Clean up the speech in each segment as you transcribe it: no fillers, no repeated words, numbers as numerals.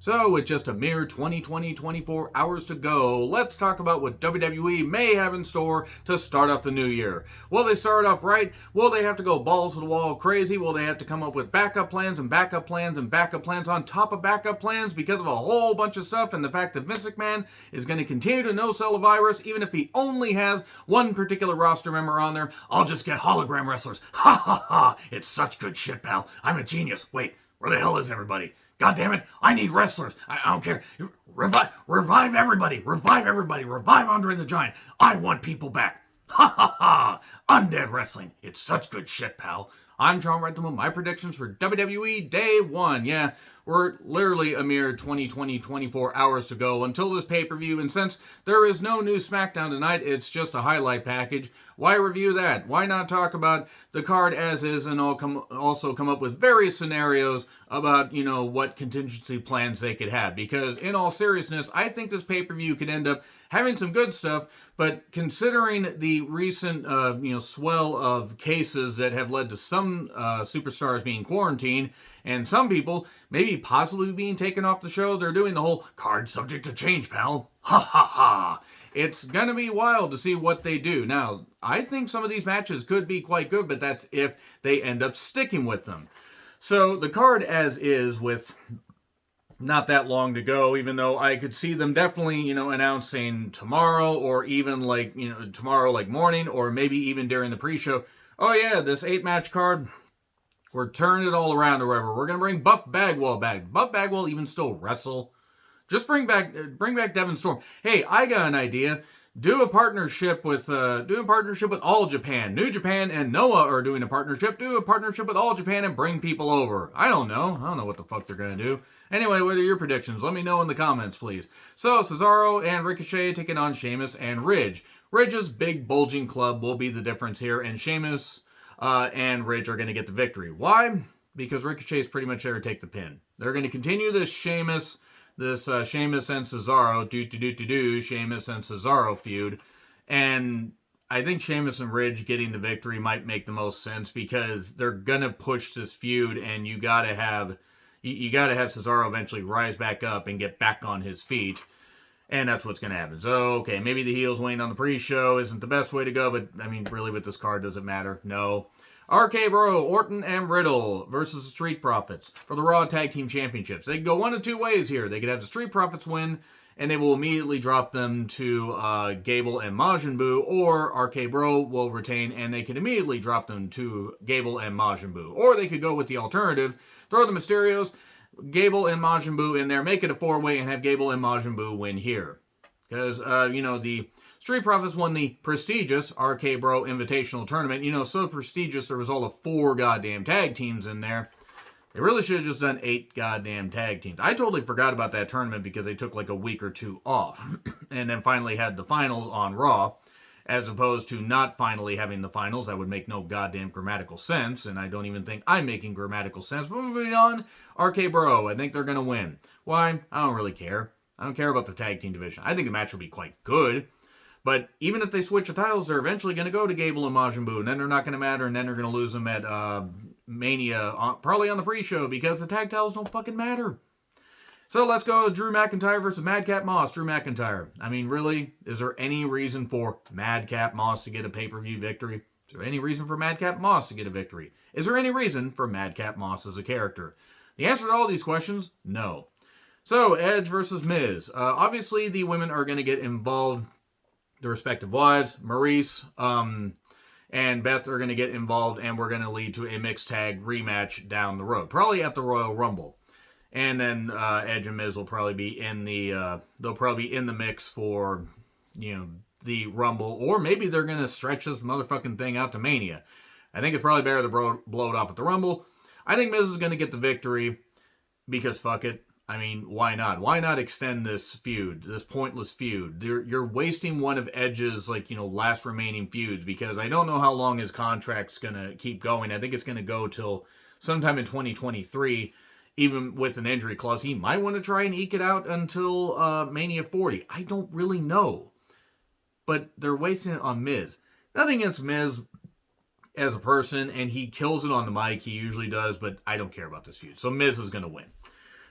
So, with just a mere 24 hours to go, let's talk about what WWE may have in store to start off the new year. Will they start off right? Will they have to go balls to the wall crazy? Will they have to come up with backup plans and backup plans and backup plans on top of backup plans because of a whole bunch of stuff and the fact that Vince McMahon is going to continue to no-sell the virus even if he only has one particular roster member on there? I'll just get hologram wrestlers. Ha ha ha! It's such good shit, pal. I'm a genius. Wait, where the hell is everybody? God damn it, I need wrestlers. I don't care. Revive everybody. Revive everybody. Revive Andre the Giant. I want people back. Ha ha ha. Undead wrestling. It's such good shit, pal. I'm John Redtham with my predictions for WWE Day 1. Yeah, we're literally a mere 24 hours to go until this pay-per-view, and since there is no new SmackDown tonight, it's just a highlight package. Why review that? Why not talk about the card as is and also come up with various scenarios about, what contingency plans they could have? Because in all seriousness, I think this pay-per-view could end up having some good stuff, but considering the recent, swell of cases that have led to some superstars being quarantined, and some people maybe possibly being taken off the show, they're doing the whole card subject to change, pal. Ha ha ha. It's going to be wild to see what they do. Now, I think some of these matches could be quite good, but that's if they end up sticking with them. So the card as is, with not that long to go, even though I could see them definitely, announcing tomorrow, or even tomorrow morning, or maybe even during the pre-show. Oh yeah, this 8-match card, we're turning it all around or whatever. We're going to bring Buff Bagwell back. Buff Bagwell even still wrestle? Just bring back Devon Storm. Hey, I got an idea. Do a partnership with All Japan. New Japan and Noah are doing a partnership. Do a partnership with All Japan and bring people over. I don't know what the fuck they're gonna do. Anyway, what are your predictions? Let me know in the comments, please. So, Cesaro and Ricochet taking on Sheamus and Ridge. Ridge's big bulging club will be the difference here, and Sheamus and Ridge are going to get the victory. Why? Because Ricochet is pretty much there to take the pin. They're going to continue this Sheamus and Cesaro, Sheamus and Cesaro feud, and I think Sheamus and Ridge getting the victory might make the most sense because they're gonna push this feud, and you gotta have Cesaro eventually rise back up and get back on his feet, and that's what's gonna happen. So okay, maybe the heels winning on the pre-show isn't the best way to go, but I mean, really, with this card, does it matter? No. RK Bro, Orton and Riddle versus the Street Profits for the Raw Tag Team Championships. They can go one of two ways here. They could have the Street Profits win, and they will immediately drop them to Gable and Majin Buu, or RK Bro will retain, and they can immediately drop them to Gable and Majin Buu. Or they could go with the alternative, throw the Mysterios, Gable and Majin Buu in there, make it a 4-way, and have Gable and Majin Buu win here. Because, the Street Profits won the prestigious RK Bro Invitational Tournament. So prestigious there was all of 4 goddamn tag teams in there. They really should have just done 8 goddamn tag teams. I totally forgot about that tournament because they took like a week or 2 off. And then finally had the finals on Raw. As opposed to not finally having the finals. That would make no goddamn grammatical sense. And I don't even think I'm making grammatical sense. But moving on, RK Bro, I think they're going to win. Why? I don't really care. I don't care about the tag team division. I think the match will be quite good. But even if they switch the titles, they're eventually going to go to Gable and Majin Buu, and then they're not going to matter, and then they're going to lose them at Mania, probably on the pre-show, because the tag titles don't fucking matter. So let's go Drew McIntyre versus Madcap Moss. Drew McIntyre. I mean, really? Is there any reason for Madcap Moss to get a pay-per-view victory? Is there any reason for Madcap Moss to get a victory? Is there any reason for Madcap Moss as a character? The answer to all these questions, no. So, Edge versus Miz. Obviously, the women are going to get involved. The respective wives, Maurice and Beth, are going to get involved, and we're going to lead to a mixed tag rematch down the road, probably at the Royal Rumble. And then Edge and Miz will probably be in the mix for the Rumble, or maybe they're going to stretch this motherfucking thing out to Mania. I think it's probably better to blow it off at the Rumble. I think Miz is going to get the victory because fuck it. I mean, why not? Why not extend this feud, this pointless feud? You're wasting one of Edge's, last remaining feuds, because I don't know how long his contract's going to keep going. I think it's going to go till sometime in 2023, even with an injury clause. He might want to try and eke it out until Mania 40. I don't really know. But they're wasting it on Miz. Nothing against Miz as a person, and he kills it on the mic. He usually does, but I don't care about this feud. So Miz is going to win.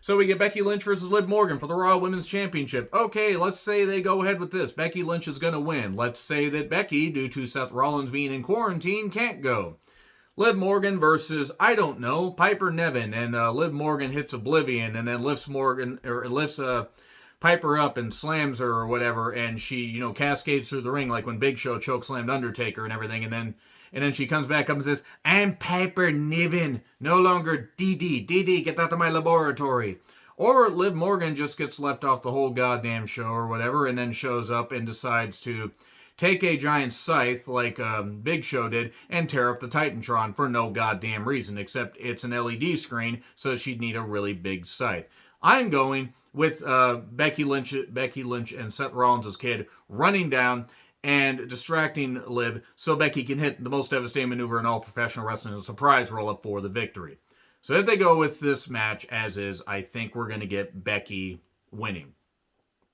So we get Becky Lynch versus Liv Morgan for the Raw Women's Championship. Okay, let's say they go ahead with this. Becky Lynch is going to win. Let's say that Becky, due to Seth Rollins being in quarantine, can't go. Liv Morgan versus, I don't know, Piper Niven, and Liv Morgan hits Oblivion and then lifts Piper up and slams her or whatever, and she, cascades through the ring like when Big Show chokeslammed Undertaker and everything, and then she comes back up and says, "I'm Piper Niven, no longer Dee Dee, get out of my laboratory." Or Liv Morgan just gets left off the whole goddamn show or whatever, and then shows up and decides to take a giant scythe like Big Show did and tear up the Titantron for no goddamn reason, except it's an LED screen, so she'd need a really big scythe. I'm going with Becky Lynch and Seth Rollins' kid running down and distracting Liv so Becky can hit the most devastating maneuver in all professional wrestling, a surprise roll-up for the victory. So if they go with this match as is, I think we're going to get Becky winning.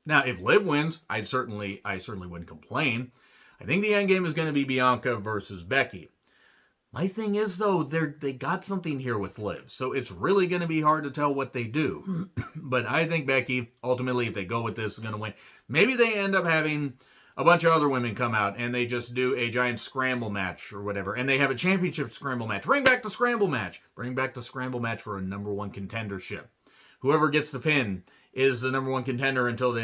Now, if Liv wins, I certainly wouldn't complain. I think the end game is going to be Bianca versus Becky. My thing is, though, they got something here with Liv, so it's really going to be hard to tell what they do. But I think Becky, ultimately, if they go with this, is going to win. Maybe they end up having a bunch of other women come out, and they just do a giant scramble match or whatever, and they have a championship scramble match. Bring back the scramble match. Bring back the scramble match for a number one contendership. Whoever gets the pin is the number one contender until they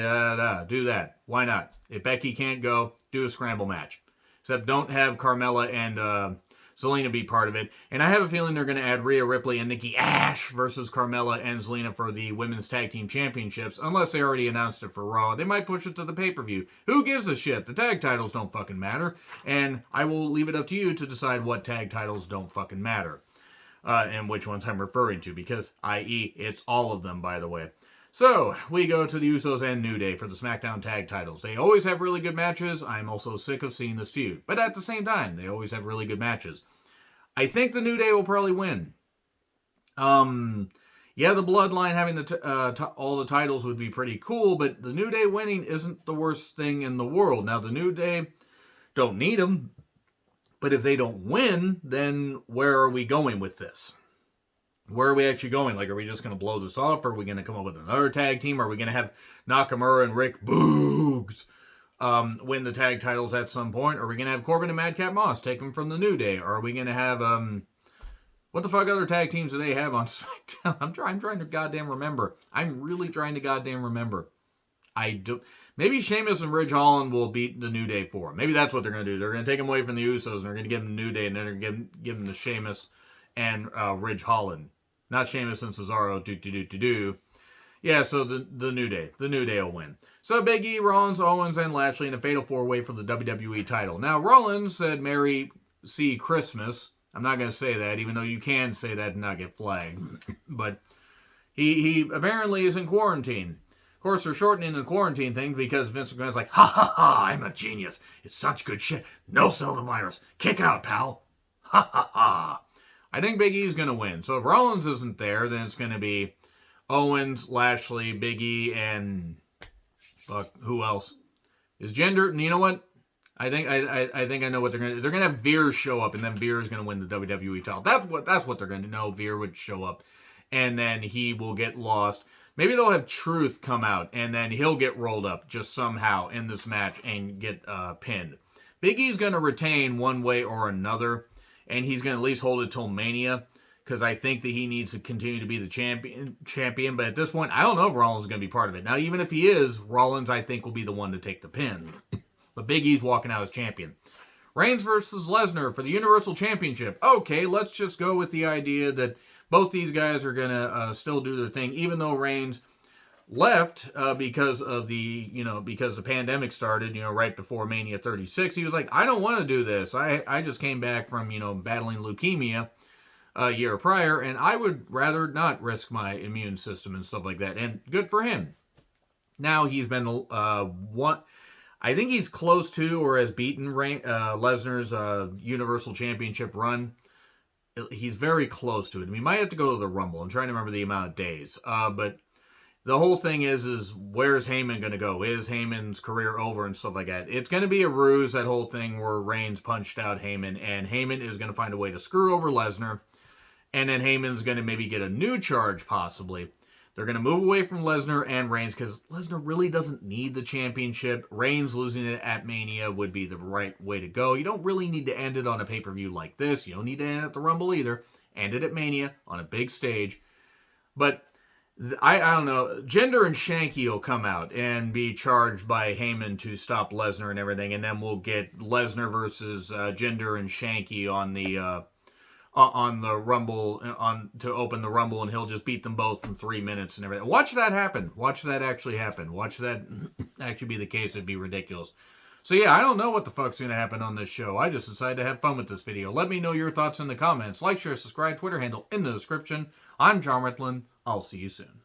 do that. Why not? If Becky can't go, do a scramble match. Except don't have Carmella and Zelina be part of it. And I have a feeling they're going to add Rhea Ripley and Nikki Ash versus Carmella and Zelina for the Women's Tag Team Championships. Unless they already announced it for Raw. They might push it to the pay-per-view. Who gives a shit? The tag titles don't fucking matter. And I will leave it up to you to decide what tag titles don't fucking matter. And which ones I'm referring to. Because, i.e., it's all of them, by the way. So, we go to the Usos and New Day for the SmackDown tag titles. They always have really good matches. I'm also sick of seeing this feud. But at the same time, they always have really good matches. I think the New Day will probably win. Yeah, the Bloodline having all the titles would be pretty cool, but the New Day winning isn't the worst thing in the world. Now, the New Day don't need them, but if they don't win, then where are we going with this? Where are we actually going? Like, are we just going to blow this off? Are we going to come up with another tag team? Are we going to have Nakamura and Rick Boogs win the tag titles at some point? Are we going to have Corbin and Madcap Moss take them from the New Day? Are we going to have, what the fuck other tag teams do they have on SmackDown? I'm trying to goddamn remember. I'm really trying to goddamn remember. Maybe Sheamus and Ridge Holland will beat the New Day for them. Maybe that's what they're going to do. They're going to take them away from the Usos and they're going to give them the New Day and then they're going to give them to Sheamus and Ridge Holland. Not Sheamus and Cesaro. Yeah, so the New Day. The New Day will win. So Big E, Rollins, Owens, and Lashley in a fatal four-way for the WWE title. Now, Rollins said Merry See Christmas. I'm not going to say that, even though you can say that and not get flagged. But he apparently is in quarantine. Of course, they're shortening the quarantine thing because Vince McMahon's like, ha ha ha, I'm a genius. It's such good shit. No sell the virus. Kick out, pal. Ha ha ha. I think Big E's going to win. So if Rollins isn't there, then it's going to be Owens, Lashley, Big E, and fuck, who else? Is Jinder? And you know what? I think I know what they're going to do. They're going to have Veer show up, and then Veer is going to win the WWE title. That's what they're going to know. Veer would show up, and then he will get lost. Maybe they'll have Truth come out, and then he'll get rolled up just somehow in this match and get pinned. Big E's going to retain one way or another. And he's going to at least hold it till Mania, because I think that he needs to continue to be the champion. But at this point, I don't know if Rollins is going to be part of it. Now, even if he is, Rollins, I think, will be the one to take the pin. But Big E's walking out as champion. Reigns versus Lesnar for the Universal Championship. Okay, let's just go with the idea that both these guys are going to still do their thing, even though Reigns left because the pandemic started, right before Mania 36. He was like, I don't want to do this. I just came back from, battling leukemia a year prior, and I would rather not risk my immune system and stuff like that. And good for him. Now he's been I think he's close to or has beaten Lesnar's Universal Championship run. He's very close to it. We might have to go to the Rumble. I'm trying to remember the amount of days. But the whole thing is where's Heyman going to go? Is Heyman's career over and stuff like that? It's going to be a ruse, that whole thing where Reigns punched out Heyman, and Heyman is going to find a way to screw over Lesnar, and then Heyman's going to maybe get a new charge, possibly, They're going to move away from Lesnar and Reigns because Lesnar really doesn't need the championship. Reigns losing it at Mania would be the right way to go. You don't really need to end it on a pay-per-view like this. You don't need to end it at the Rumble either. End it at Mania on a big stage. But I don't know. Jinder and Shanky will come out and be charged by Heyman to stop Lesnar and everything, and then we'll get Lesnar versus Jinder and Shanky on the Rumble to open the Rumble, and he'll just beat them both in 3 minutes and everything. Watch that happen. Watch that actually happen. Watch that actually be the case. It'd be ridiculous. So yeah, I don't know what the fuck's going to happen on this show. I just decided to have fun with this video. Let me know your thoughts in the comments. Like, share, subscribe, Twitter handle in the description. I'm John Ritlin. I'll see you soon.